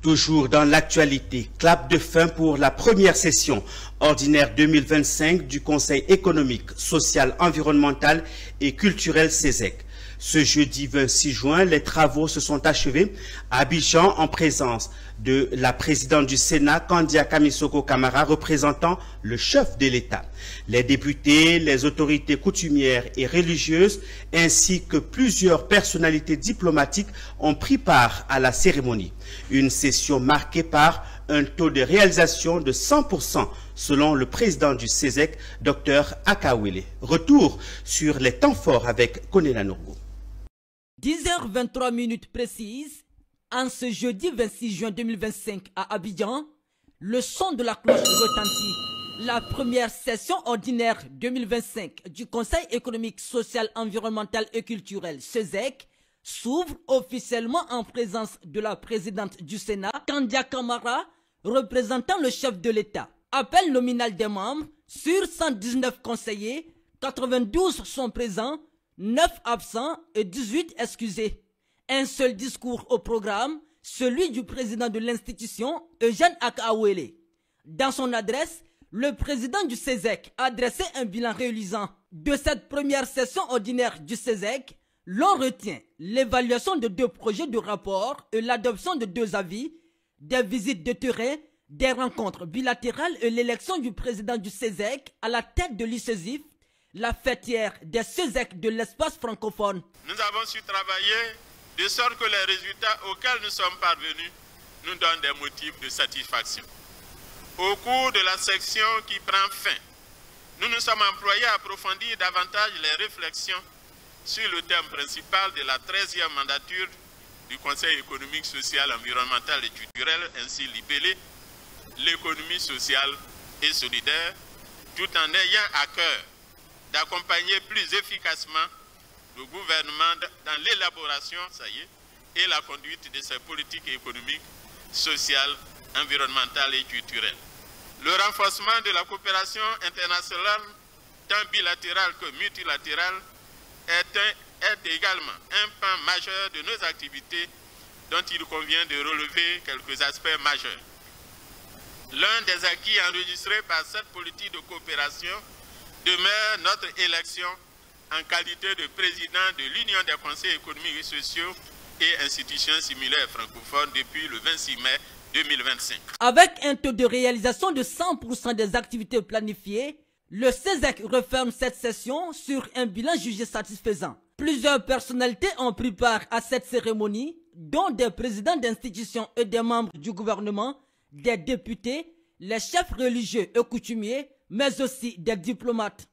Toujours dans l'actualité, clap de fin pour la première session ordinaire 2025 du Conseil économique, social, environnemental et culturel CESEC. Ce jeudi 26 juin, les travaux se sont achevés à Abidjan en présence de la présidente du Sénat, Kandia Kamisoko Kamara, représentant le chef de l'État. Les députés, les autorités coutumières et religieuses, ainsi que plusieurs personnalités diplomatiques ont pris part à la cérémonie. Une session marquée par un taux de réalisation de 100% selon le président du CESEC, Dr Akawele. Retour sur les temps forts avec Konena Nourgou. 10h23 précises, en ce jeudi 26 juin 2025 à Abidjan, le son de la cloche retentit. La première session ordinaire 2025 du Conseil économique, social, environnemental et culturel CESEC s'ouvre officiellement en présence de la présidente du Sénat, Kandia Kamara, représentant le chef de l'État. Appel nominal des membres, sur 119 conseillers, 92 sont présents, 9 absents et 18 excusés. Un seul discours au programme, celui du président de l'institution, Eugène Akawele. Dans son adresse, le président du CESEC a dressé un bilan réalisant. De cette première session ordinaire du CESEC, l'on retient l'évaluation de 2 projets de rapport et l'adoption de 2 avis, des visites de terrain, des rencontres bilatérales et l'élection du président du CESEC à la tête de l'ICESIF, la fêtière des CESEC de l'espace francophone. Nous avons su travailler de sorte que les résultats auxquels nous sommes parvenus nous donnent des motifs de satisfaction. Au cours de la section qui prend fin, nous nous sommes employés à approfondir davantage les réflexions sur le thème principal de la 13e mandature du Conseil économique, social, environnemental et culturel, ainsi libellé l'économie sociale et solidaire, tout en ayant à cœur d'accompagner plus efficacement le gouvernement dans l'élaboration, et la conduite de ses politiques économiques, sociales, environnementales et culturelles. Le renforcement de la coopération internationale, tant bilatérale que multilatérale, est également un pan majeur de nos activités dont il convient de relever quelques aspects majeurs. L'un des acquis enregistrés par cette politique de coopération demeure notre élection en qualité de président de l'Union des conseils économiques et sociaux et institutions similaires francophones depuis le 26 mai 2025. Avec un taux de réalisation de 100% des activités planifiées, le CESEC referme cette session sur un bilan jugé satisfaisant. Plusieurs personnalités ont pris part à cette cérémonie, dont des présidents d'institutions et des membres du gouvernement, des députés, les chefs religieux et coutumiers, mais aussi des diplomates.